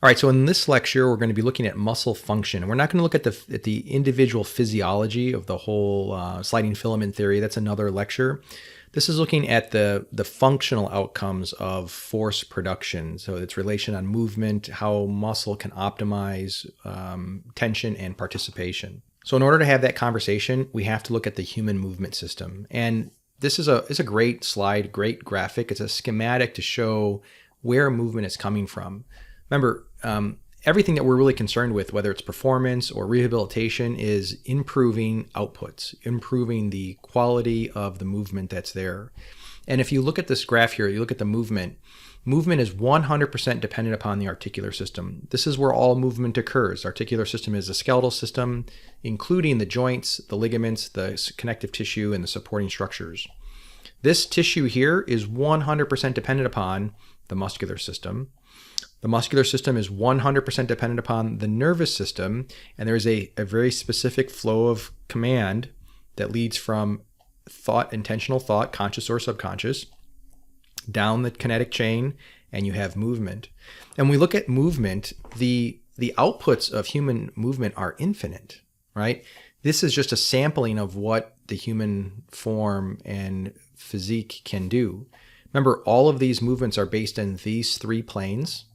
All right, so in this lecture, we're going to be looking at muscle function. And we're not going to look at the individual physiology of the whole sliding filament theory. That's another lecture. This is looking at the functional outcomes of force production. So its relation on movement, how muscle can optimize tension and participation. So in order to have that conversation, we have to look at the human movement system. And this is a great slide, great graphic. It's a schematic to show where movement is coming from. Remember, everything that we're really concerned with, whether it's performance or rehabilitation, is improving outputs, improving the quality of the movement that's there. And if you look at this graph here, you look at the movement is 100% dependent upon the articular system. This is where all movement occurs. Articular system is the skeletal system, including the joints, the ligaments, the connective tissue, and the supporting structures. This tissue here is 100% dependent upon the muscular system. The muscular system is 100% dependent upon the nervous system, and there's a very specific flow of command that leads from thought, intentional thought, conscious or subconscious, down the kinetic chain, and you have movement. And when we look at movement, the outputs of human movement are infinite, right? This is just a sampling of what the human form and physique can do. Remember, all of these movements are based in these three planes,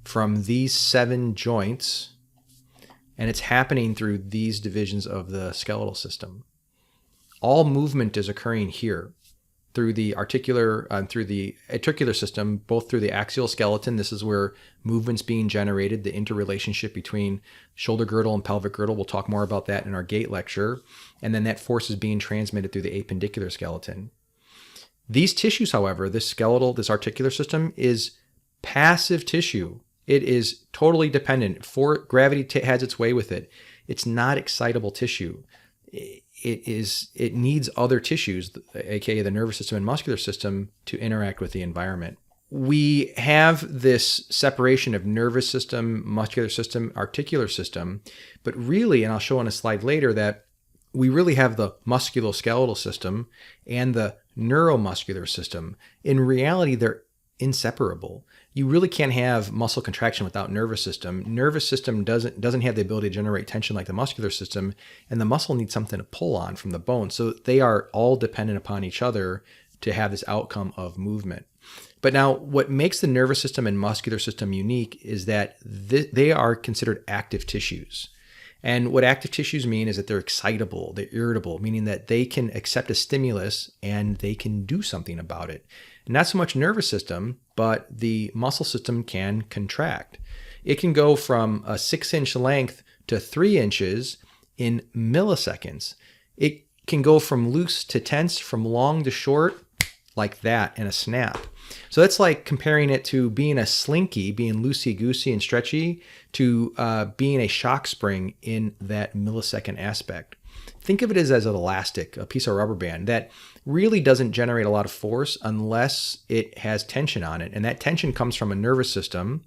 from these 7 joints, and it's happening through these divisions of the skeletal system. All movement is occurring here through the articular system, both through the axial skeleton. This is where movement's being generated, the interrelationship between shoulder girdle and pelvic girdle. We'll talk more about that in our gait lecture. And then that force is being transmitted through the appendicular skeleton. These tissues, however, this articular system is passive tissue. It is totally dependent. Gravity has its way with it. It's not excitable tissue. It needs other tissues, aka the nervous system and muscular system, to interact with the environment. We have this separation of nervous system, muscular system, articular system, but really, and I'll show on a slide later, that we really have the musculoskeletal system and the neuromuscular system. In reality, they're inseparable. You really can't have muscle contraction without nervous system. Nervous system doesn't have the ability to generate tension like the muscular system, and the muscle needs something to pull on from the bone. So they are all dependent upon each other to have this outcome of movement. But now what makes the nervous system and muscular system unique is that they are considered active tissues. And what active tissues mean is that they're excitable, they're irritable, meaning that they can accept a stimulus and they can do something about it. Not so much nervous system, but the muscle system can contract. It can go from a 6-inch length to 3 inches in milliseconds. It can go from loose to tense, from long to short, like that in a snap. So that's like comparing it to being a slinky, being loosey-goosey and stretchy, to being a shock spring in that millisecond aspect. Think of it as an elastic, a piece of rubber band that really doesn't generate a lot of force unless it has tension on it. And that tension comes from a nervous system.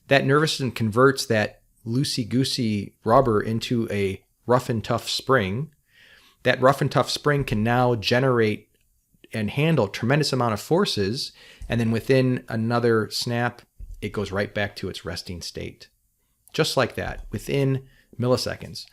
That nervous system converts that loosey-goosey rubber into a rough and tough spring. That rough and tough spring can now generate and handle a tremendous amount of forces. And then within another snap, it goes right back to its resting state. Just like that, within milliseconds.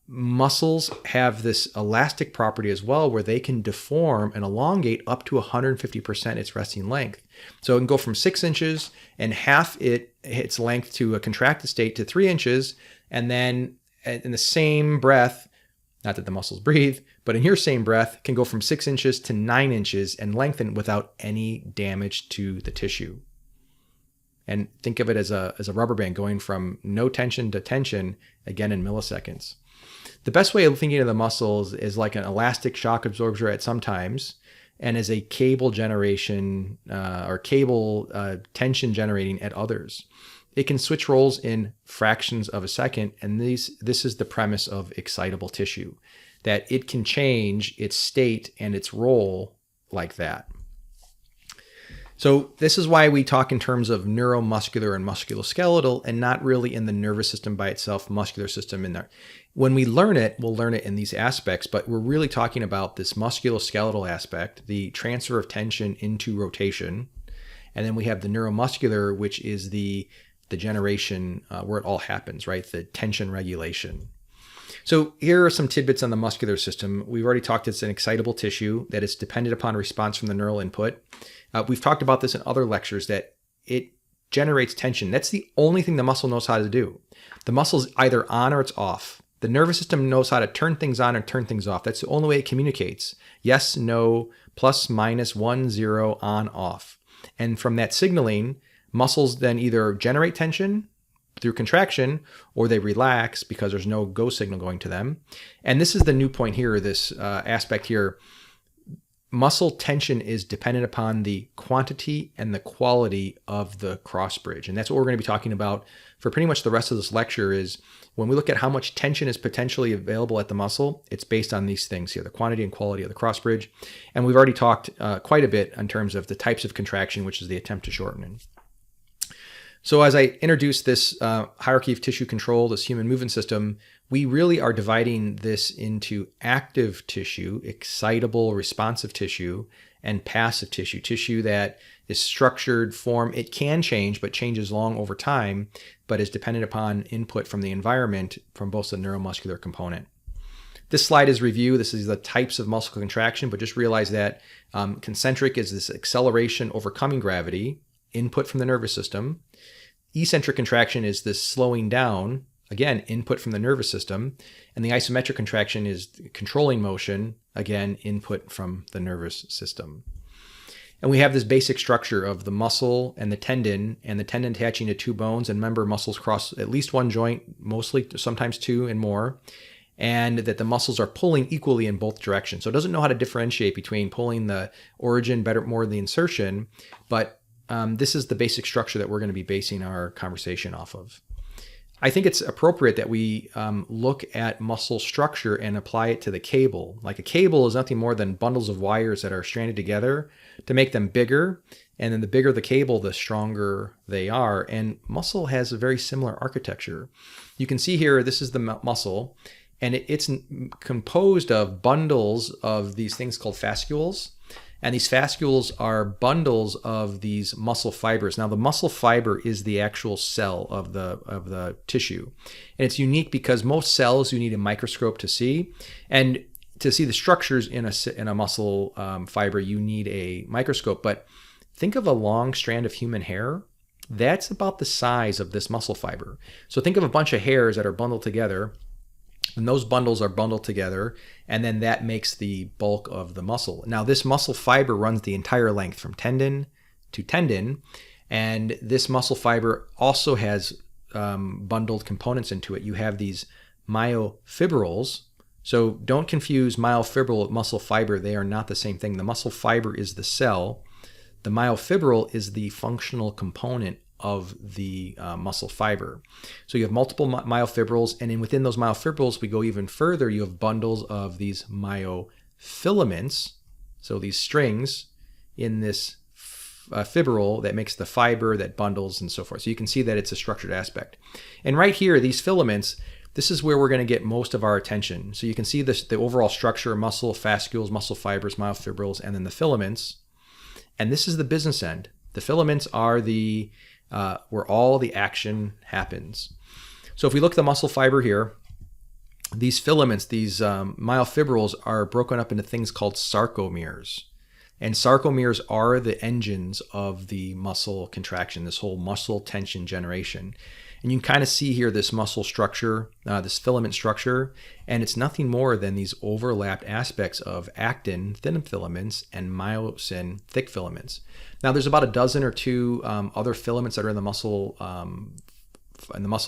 Muscles have this elastic property as well, where they can deform and elongate up to 150% its resting length. So it can go from 6 inches and half its length to a contracted state to 3 inches. And then in the same breath, not that the muscles breathe, but in your same breath, can go from 6 inches to 9 inches and lengthen without any damage to the tissue. And think of it as a rubber band going from no tension to tension, again in milliseconds. The best way of thinking of the muscles is like an elastic shock absorber at some times, and as a cable generation or cable tension generating at others. It can switch roles in fractions of a second, and this is the premise of excitable tissue, that it can change its state and its role like that. So this is why we talk in terms of neuromuscular and musculoskeletal, and not really in the nervous system by itself, muscular system in there. When we learn it, we'll learn it in these aspects, but we're really talking about this musculoskeletal aspect, the transfer of tension into rotation, And then we have the neuromuscular, which is the generation where it all happens, right? The tension regulation. So here are some tidbits on the muscular system. We've already talked, it's an excitable tissue, that it's dependent upon response from the neural input. We've talked about this in other lectures, that it generates tension. That's the only thing the muscle knows how to do. The muscle's either on or it's off. The nervous system knows how to turn things on or turn things off. That's the only way it communicates. Yes, no, plus, minus, 1, 0, on, off. And from that signaling, muscles then either generate tension through contraction or they relax because there's no go signal going to them. And this is the new point here, this aspect here. Muscle tension is dependent upon the quantity and the quality of the cross bridge. And that's what we're going to be talking about for pretty much the rest of this lecture. Is when we look at how much tension is potentially available at the muscle, it's based on these things here, the quantity and quality of the cross bridge. And we've already talked quite a bit in terms of the types of contraction, which is the attempt to shorten. So as I introduce this hierarchy of tissue control, this human movement system, we really are dividing this into active tissue, excitable, responsive tissue, and passive tissue, tissue that is structured, form. It can change, but changes long over time, but is dependent upon input from the environment from both the neuromuscular component. This slide is review. This is the types of muscle contraction, but just realize that concentric is this acceleration overcoming gravity, input from the nervous system. Eccentric contraction is this slowing down, again, input from the nervous system. And the isometric contraction is controlling motion, again, input from the nervous system. And we have this basic structure of the muscle and the tendon attaching to two bones. And remember, muscles cross at least one joint, mostly, sometimes two and more. And that the muscles are pulling equally in both directions. So it doesn't know how to differentiate between pulling the origin more than the insertion, but this is the basic structure that we're going to be basing our conversation off of. I think it's appropriate that we look at muscle structure and apply it to the cable. Like a cable is nothing more than bundles of wires that are stranded together to make them bigger. And then the bigger the cable, the stronger they are. And muscle has a very similar architecture. You can see here, this is the muscle, and it's composed of bundles of these things called fascicles. And these fascicles are bundles of these muscle fibers. Now, the muscle fiber is the actual cell of the tissue. And it's unique because most cells you need a microscope to see. And to see the structures in a muscle fiber, you need a microscope. But think of a long strand of human hair. That's about the size of this muscle fiber. So think of a bunch of hairs that are bundled together. And those bundles are bundled together, and then that makes the bulk of the muscle. Now, this muscle fiber runs the entire length from tendon to tendon, and this muscle fiber also has bundled components into it. You have these myofibrils. So don't confuse myofibril with muscle fiber. They are not the same thing. The muscle fiber is the cell. The myofibril is the functional component of the muscle fiber. So you have multiple myofibrils, and within those myofibrils, we go even further. You have bundles of these myofilaments, so these strings in this fibril that makes the fiber that bundles and so forth. So you can see that it's a structured aspect. And right here, these filaments, this is where we're going to get most of our attention. So you can see the overall structure: muscle, fascicles, muscle fibers, myofibrils, and then the filaments. And this is the business end. The filaments are the where all the action happens. So if we look at the muscle fiber here, these filaments, these myofibrils, are broken up into things called sarcomeres. And sarcomeres are the engines of the muscle contraction, this whole muscle tension generation. And you can kind of see here this muscle structure, this filament structure, and it's nothing more than these overlapped aspects of actin, thin filaments, and myosin, thick filaments. Now, there's about a dozen or two other filaments that are in the muscle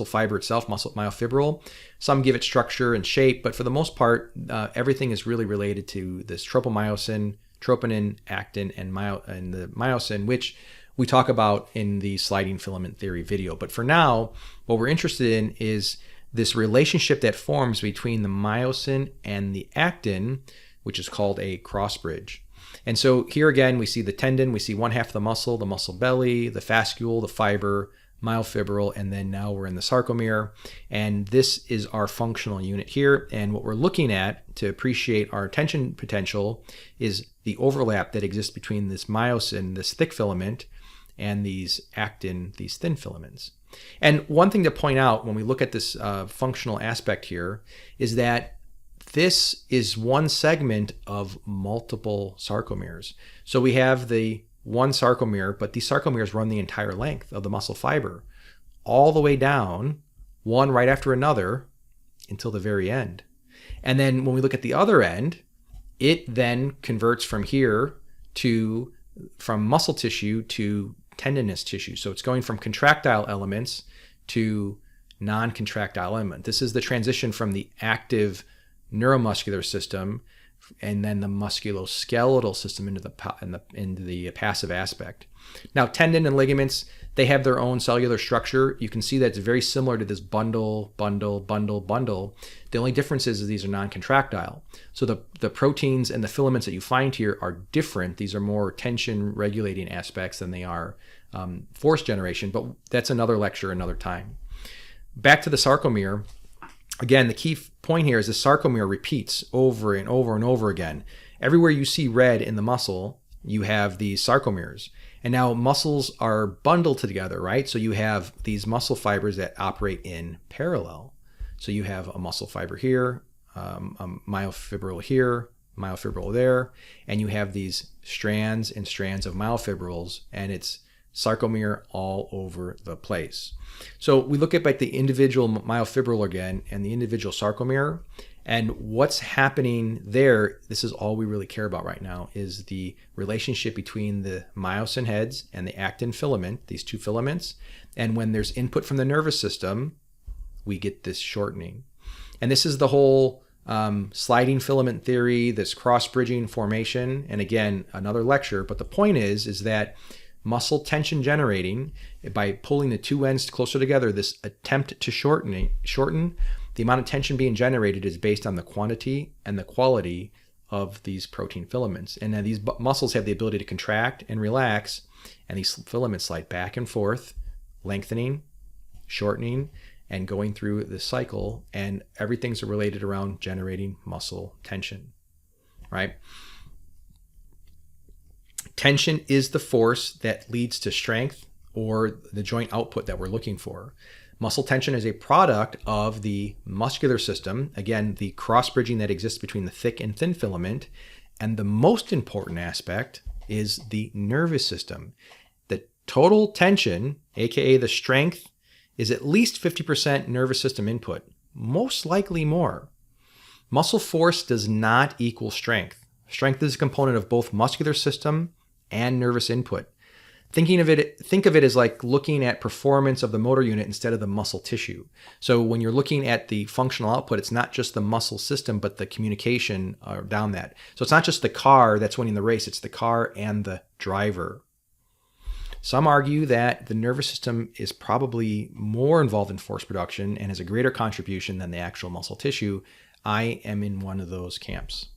fiber itself, myofibril. Some give it structure and shape, but for the most part, everything is really related to this tropomyosin, troponin, actin, and the myosin, which we talk about in the sliding filament theory video. But for now, what we're interested in is this relationship that forms between the myosin and the actin, which is called a cross bridge. And so here again, we see the tendon, we see one half of the muscle belly, the fascicule, the fiber, myofibril, and then now we're in the sarcomere. And this is our functional unit here. And what we're looking at to appreciate our tension potential is the overlap that exists between this myosin, this thick filament, and these actin, these thin filaments. And one thing to point out when we look at this functional aspect here is that this is one segment of multiple sarcomeres. So we have the one sarcomere, but these sarcomeres run the entire length of the muscle fiber, all the way down, one right after another, until the very end. And then when we look at the other end, it then converts from here from muscle tissue to tendinous tissue. So it's going from contractile elements to non-contractile element. This is the transition from the active neuromuscular system and then the musculoskeletal system into the passive aspect. Now, tendon and ligaments, they have their own cellular structure. You can see that it's very similar to this bundle. The only difference is these are non-contractile. So the proteins and the filaments that you find here are different. These are more tension regulating aspects than they are force generation, but that's another lecture another time. Back to the sarcomere. Again, the key point here is the sarcomere repeats over and over and over again. Everywhere you see red in the muscle, you have these sarcomeres. And now muscles are bundled together, right? So you have these muscle fibers that operate in parallel. So you have a muscle fiber here, a myofibril here, myofibril there, and you have these strands and strands of myofibrils, and it's sarcomere all over the place. So we look at like the individual myofibril again and the individual sarcomere, and what's happening there, this is all we really care about right now, is the relationship between the myosin heads and the actin filament, these two filaments. And when there's input from the nervous system, we get this shortening. And this is the whole sliding filament theory, this cross-bridging formation. And again, another lecture, but the point is that muscle tension generating, by pulling the two ends closer together, this attempt to shorten, the amount of tension being generated is based on the quantity and the quality of these protein filaments. And then these muscles have the ability to contract and relax, and these filaments slide back and forth, lengthening, shortening, and going through the cycle, and everything's related around generating muscle tension, right? Tension is the force that leads to strength or the joint output that we're looking for. Muscle tension is a product of the muscular system, again, the cross-bridging that exists between the thick and thin filament, and the most important aspect is the nervous system. The total tension, aka the strength, is at least 50% nervous system input, most likely more. Muscle force does not equal strength. Strength is a component of both muscular system and nervous input. Think of it as like looking at performance of the motor unit instead of the muscle tissue. So when you're looking at the functional output, it's not just the muscle system, but the communication down that. So it's not just the car that's winning the race, it's the car and the driver. Some argue that the nervous system is probably more involved in force production and has a greater contribution than the actual muscle tissue. I am in one of those camps.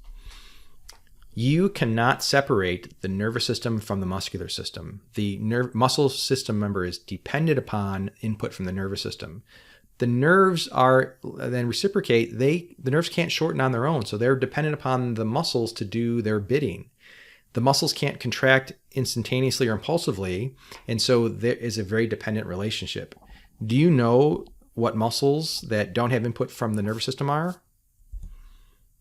You cannot separate the nervous system from the muscular system. The muscle system, member, is dependent upon input from the nervous system. The nerves are then reciprocate. The nerves can't shorten on their own, so they're dependent upon the muscles to do their bidding. The muscles can't contract instantaneously or impulsively, and so there is a very dependent relationship. Do you know what muscles that don't have input from the nervous system are?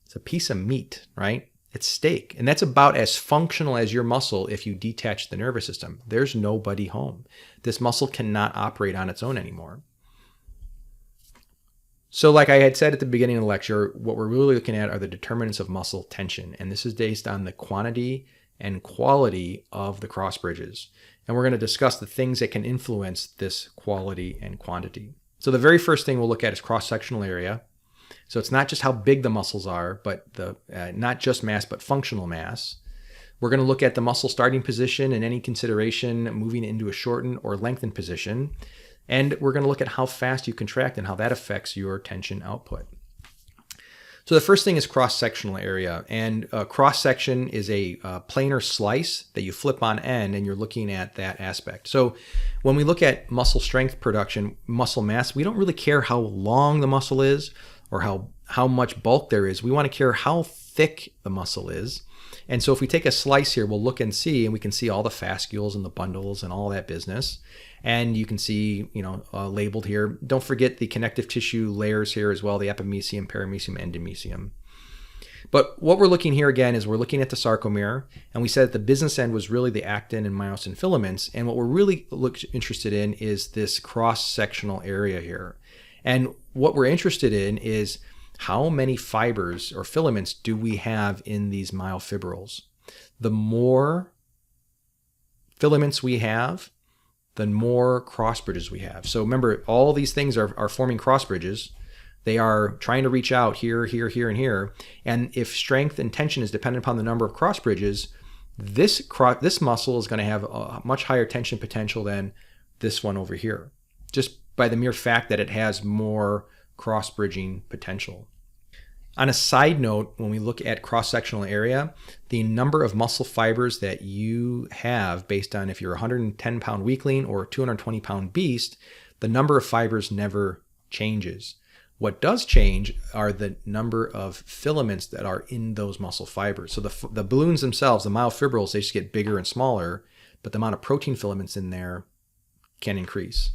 It's a piece of meat, right? It's steak. And that's about as functional as your muscle if you detach the nervous system. There's nobody home. This muscle cannot operate on its own anymore. So like I had said at the beginning of the lecture, what we're really looking at are the determinants of muscle tension. And this is based on the quantity and quality of the cross bridges. And we're going to discuss the things that can influence this quality and quantity. So the very first thing we'll look at is cross-sectional area. So it's not just how big the muscles are, but not just mass, but functional mass. We're going to look at the muscle starting position and any consideration moving into a shortened or lengthened position. And we're going to look at how fast you contract and how that affects your tension output. So the first thing is cross-sectional area. And cross-section is a planar slice that you flip on end, and you're looking at that aspect. So when we look at muscle strength production, muscle mass, we don't really care how long the muscle is. or how much bulk there is. We want to care how thick the muscle is. And so if we take a slice here, we'll look and see, and we can see all the fascicles and the bundles and all that business. And you can see, labeled here. Don't forget the connective tissue layers here as well, the epimysium, paramysium, endomysium. But what we're looking here again is we're looking at the sarcomere, and we said that the business end was really the actin and myosin filaments. And what we're really interested in is this cross-sectional area here. And what we're interested in is how many fibers or filaments do we have in these myofibrils? The more filaments we have, the more cross bridges we have. So remember, all these things are forming cross bridges. They are trying to reach out here, here, here, and here. And if strength and tension is dependent upon the number of cross bridges, this muscle is going to have a much higher tension potential than this one over here, just by the mere fact that it has more cross-bridging potential. On a side note, when we look at cross-sectional area, the number of muscle fibers that you have based on if you're a 110-pound weakling or a 220-pound beast, the number of fibers never changes. What does change are the number of filaments that are in those muscle fibers. So the balloons themselves, the myofibrils, they just get bigger and smaller, but the amount of protein filaments in there can increase.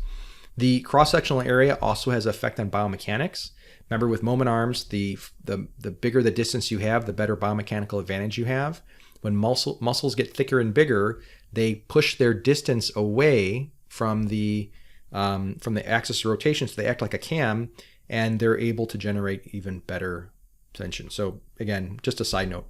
The cross-sectional area also has an effect on biomechanics. Remember, with moment arms, the bigger the distance you have, the better biomechanical advantage you have. When muscles get thicker and bigger, they push their distance away from the axis of rotation, so they act like a cam, and they're able to generate even better tension. So again, just a side note.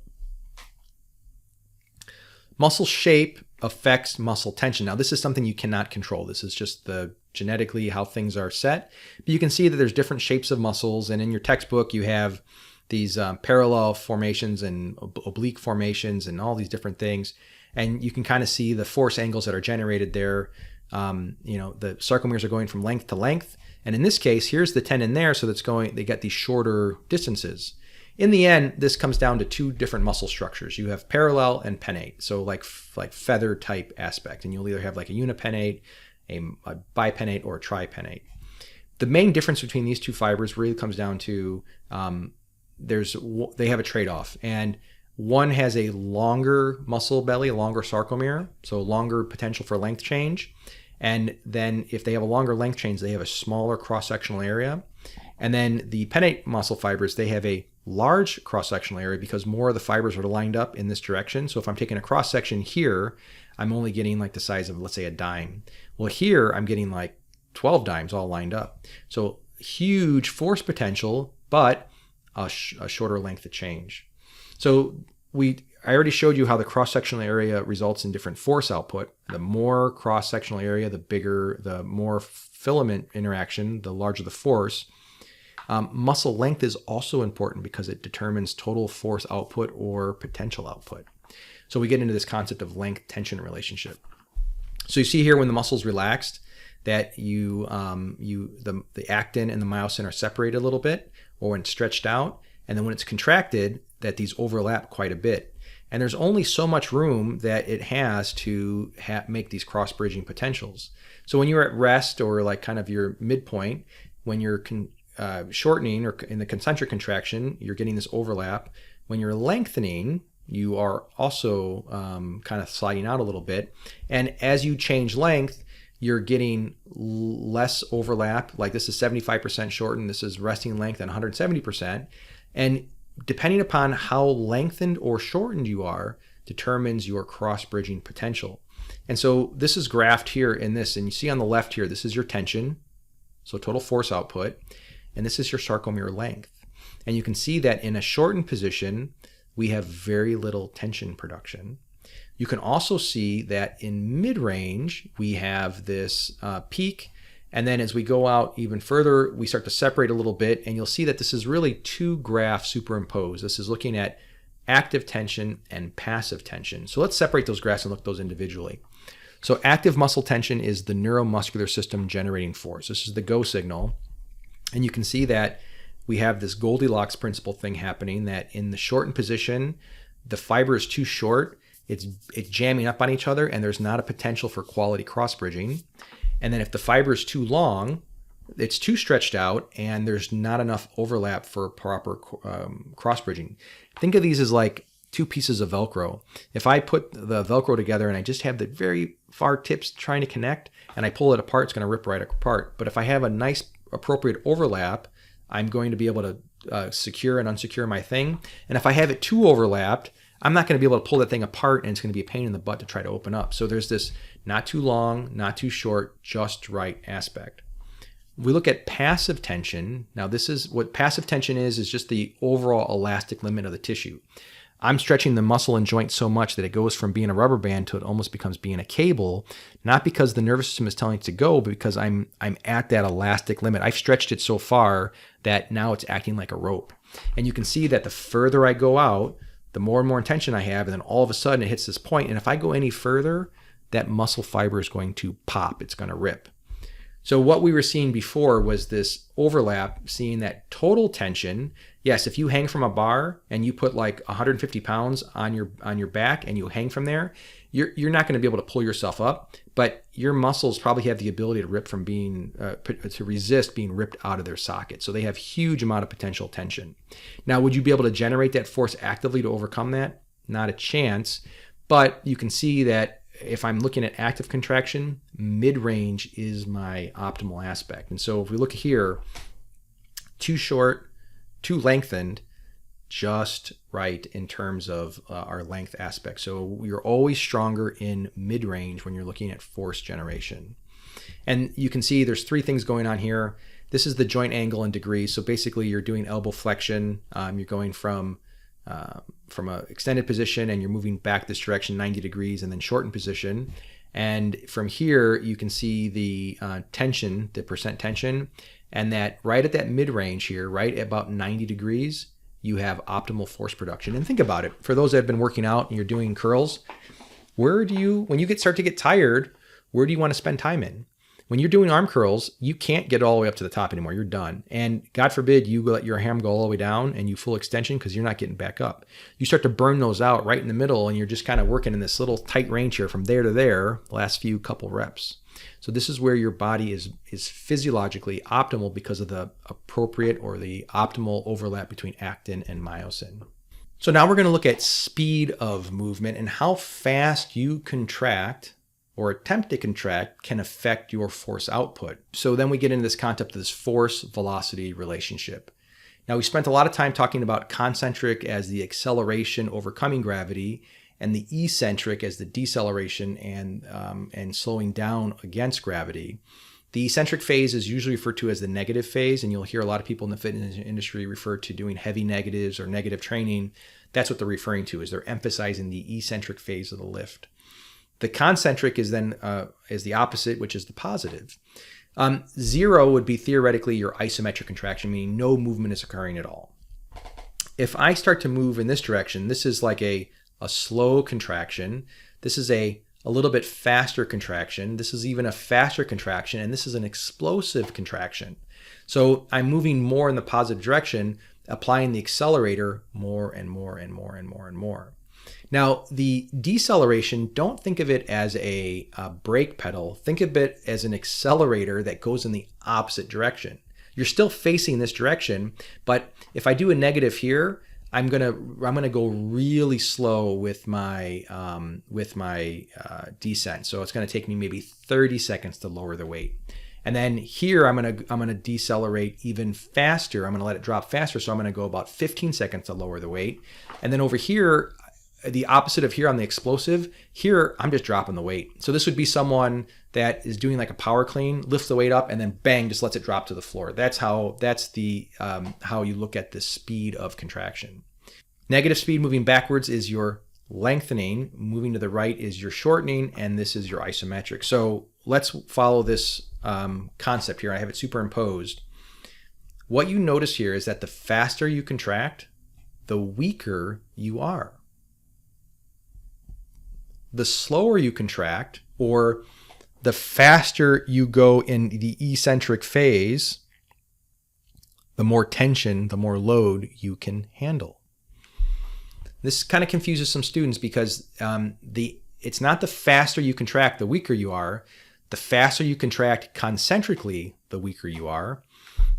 Muscle shape affects muscle tension. Now, this is something you cannot control. This is just genetically how things are set. But you can see that there's different shapes of muscles, and in your textbook you have these parallel formations and oblique formations and all these different things, and you can kind of see the force angles that are generated there. The sarcomeres are going from length to length, and in this case, here's the tendon there, so they get these shorter distances. In the end, this comes down to two different muscle structures. You have parallel and pennate, so like feather type aspect, and you'll either have like a unipennate, a bipennate, or a tripennate. The main difference between these two fibers really comes down to they have a trade-off, and one has a longer muscle belly, a longer sarcomere, so longer potential for length change. And then if they have a longer length change, they have a smaller cross-sectional area. And then the pennate muscle fibers, they have a large cross-sectional area because more of the fibers are lined up in this direction. So if I'm taking a cross-section here, I'm only getting like the size of, let's say, a dime. Well, here I'm getting like 12 dimes all lined up. So huge force potential, but a shorter length of change. So I already showed you how the cross-sectional area results in different force output. The more cross-sectional area, the more filament interaction, the larger the force. Muscle length is also important because it determines total force output or potential output. So we get into this concept of length-tension relationship. So you see here when the muscle's relaxed that the actin and the myosin are separated a little bit, or when it's stretched out, and then when it's contracted, that these overlap quite a bit. And there's only so much room that it has to make these cross-bridging potentials. So when you're at rest or like kind of your midpoint, when you're shortening or in the concentric contraction, you're getting this overlap. When you're lengthening, you are also kind of sliding out a little bit. And as you change length, you're getting less overlap. Like this is 75% shortened. This is resting length at 170%. And depending upon how lengthened or shortened you are, determines your cross-bridging potential. And so this is graphed here in this, and you see on the left here, this is your tension, so total force output, and this is your sarcomere length. And you can see that in a shortened position, we have very little tension production. You can also see that in mid-range, we have this peak, and then as we go out even further, we start to separate a little bit, and you'll see that this is really two graphs superimposed. This is looking at active tension and passive tension. So let's separate those graphs and look at those individually. So active muscle tension is the neuromuscular system generating force. This is the go signal. And you can see that we have this Goldilocks principle thing happening, that in the shortened position, the fiber is too short, it's jamming up on each other, and there's not a potential for quality cross-bridging. And then if the fiber is too long, it's too stretched out and there's not enough overlap for proper cross bridging. Think of these as like two pieces of Velcro. If I put the Velcro together and I just have the very far tips trying to connect and I pull it apart, it's going to rip right apart. But if I have a nice appropriate overlap, I'm going to be able to secure and unsecure my thing. And if I have it too overlapped, I'm not going to be able to pull that thing apart, and it's going to be a pain in the butt to try to open up. So there's this not too long, not too short, just right aspect. We look at passive tension. Now this is what passive tension is just the overall elastic limit of the tissue. I'm stretching the muscle and joint so much that it goes from being a rubber band to it almost becomes being a cable, not because the nervous system is telling it to go, but because I'm at that elastic limit. I've stretched it so far that now it's acting like a rope. And you can see that the further I go out, the more and more tension I have, and then all of a sudden it hits this point. And if I go any further, that muscle fiber is going to pop. It's going to rip. So what we were seeing before was this overlap, seeing that total tension. Yes, if you hang from a bar and you put like 150 pounds on your back and you hang from there, you're not going to be able to pull yourself up, but your muscles probably have the ability to rip from being to resist being ripped out of their socket. So they have huge amount of potential tension. Now, would you be able to generate that force actively to overcome that? Not a chance. But you can see that if I'm looking at active contraction, mid-range is my optimal aspect. And so if we look here, too short, too lengthened, just right in terms of our length aspect. So you're always stronger in mid-range when you're looking at force generation. And you can see there's three things going on here. This is the joint angle in degrees. So basically you're doing elbow flexion. You're going from an extended position and you're moving back this direction 90 degrees and then shortened position. And from here, you can see the tension, the percent tension, and that right at that mid-range here, right at about 90 degrees, you have optimal force production. And think about it. For those that have been working out and you're doing curls, when you start to get tired, where do you want to spend time in? When you're doing arm curls, you can't get all the way up to the top anymore. You're done. And God forbid you let your ham go all the way down and you full extension because you're not getting back up. You start to burn those out right in the middle and you're just kind of working in this little tight range here from there to there, the last few couple reps. So this is where your body is physiologically optimal because of the appropriate or the optimal overlap between actin and myosin. So now we're going to look at speed of movement and how fast you contract or attempt to contract can affect your force output. So then we get into this concept of this force-velocity relationship. Now, we spent a lot of time talking about concentric as the acceleration overcoming gravity and the eccentric as the deceleration and slowing down against gravity. The eccentric phase is usually referred to as the negative phase, and you'll hear a lot of people in the fitness industry refer to doing heavy negatives or negative training. That's what they're referring to, is they're emphasizing the eccentric phase of the lift. The concentric is then is the opposite, which is the positive. Zero would be theoretically your isometric contraction, meaning no movement is occurring at all. If I start to move in this direction, this is like a slow contraction. This is a little bit faster contraction. This is even a faster contraction, and this is an explosive contraction. So I'm moving more in the positive direction, applying the accelerator more and more and more and more and more. Now, the deceleration, don't think of it as a brake pedal. Think of it as an accelerator that goes in the opposite direction. You're still facing this direction, but if I do a negative here, I'm gonna go really slow with my descent. So it's gonna take me maybe 30 seconds to lower the weight. And then here I'm gonna decelerate even faster. I'm gonna let it drop faster. So I'm gonna go about 15 seconds to lower the weight. And then over here, the opposite of here on the explosive, here I'm just dropping the weight. So this would be someone that is doing like a power clean, lifts the weight up and then bang, just lets it drop to the floor. That's how you look at the speed of contraction. Negative speed moving backwards is your lengthening, moving to the right is your shortening, and this is your isometric. So let's follow this concept here. I have it superimposed. What you notice here is that the faster you contract, the weaker you are. The slower you contract, or the faster you go in the eccentric phase, the more tension, the more load you can handle. This kind of confuses some students because it's not the faster you contract, the weaker you are. The faster you contract concentrically, the weaker you are.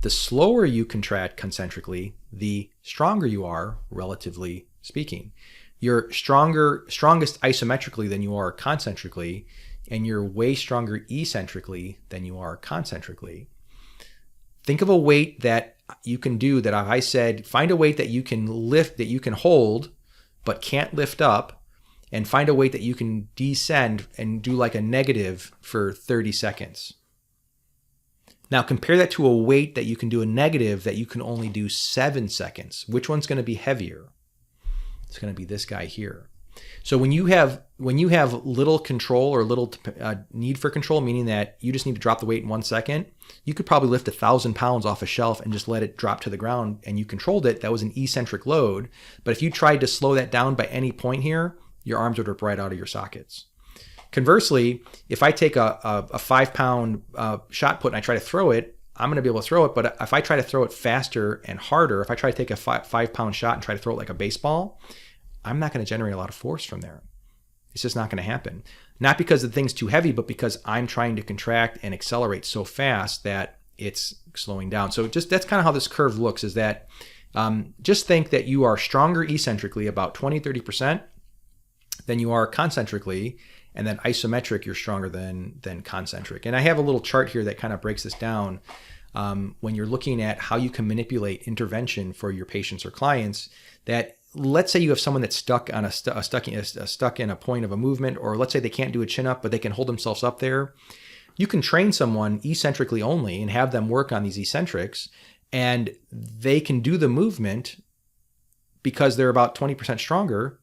The slower you contract concentrically, the stronger you are, relatively speaking. You're strongest isometrically than you are concentrically, and you're way stronger eccentrically than you are concentrically. Think of a weight that you can do that if I said, find a weight that you can lift, that you can hold, but can't lift up, and find a weight that you can descend and do like a negative for 30 seconds. Now compare that to a weight that you can do a negative that you can only do 7 seconds. Which one's going to be heavier? It's going to be this guy here. So when you have little control or little need for control, meaning that you just need to drop the weight in 1 second, you could probably lift 1,000 pounds off a shelf and just let it drop to the ground and you controlled it. That was an eccentric load. But if you tried to slow that down by any point here, your arms would rip right out of your sockets. Conversely, if I take a 5-pound shot put and I try to throw it, I'm going to be able to throw it. But if I try to throw it faster and harder, if I try to take a 5-pound shot and try to throw it like a baseball, I'm not going to generate a lot of force from there. It's just not going to happen. Not because the thing's too heavy, but because I'm trying to contract and accelerate so fast that it's slowing down. So just that's kind of how this curve looks, is that just think that you are stronger eccentrically about 20-30% than you are concentrically, and then isometric you're stronger than concentric. And I have a little chart here that kind of breaks this down when you're looking at how you can manipulate intervention for your patients or clients. That let's say you have someone that's stuck in a point of a movement, or let's say they can't do a chin up but they can hold themselves up there. You can train someone eccentrically only and have them work on these eccentrics, and they can do the movement because they're about 20% stronger.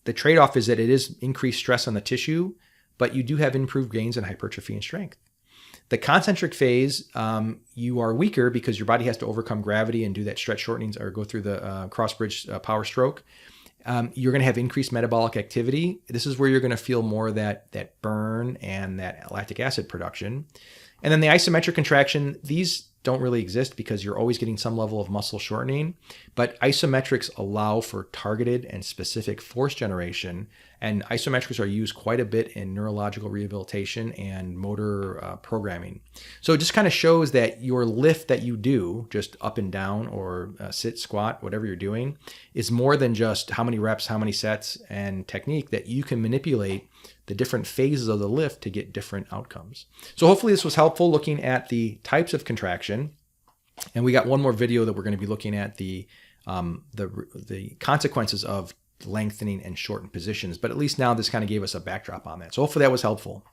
The trade-off is that it is increased stress on the tissue, but you do have improved gains in hypertrophy and strength. The concentric phase, you are weaker because your body has to overcome gravity and do that stretch shortenings or go through the cross bridge power stroke. You're going to have increased metabolic activity. This is where you're going to feel more of that burn and that lactic acid production. And then the isometric contraction, these don't really exist because you're always getting some level of muscle shortening, but isometrics allow for targeted and specific force generation, and isometrics are used quite a bit in neurological rehabilitation and motor programming. So it just kind of shows that your lift that you do, just up and down or sit, squat, whatever you're doing, is more than just how many reps, how many sets, and technique, that you can manipulate the different phases of the lift to get different outcomes. So hopefully this was helpful looking at the types of contraction. And we got one more video that we're going to be looking at the consequences of lengthening and shortened positions. But at least now this kind of gave us a backdrop on that. So hopefully that was helpful.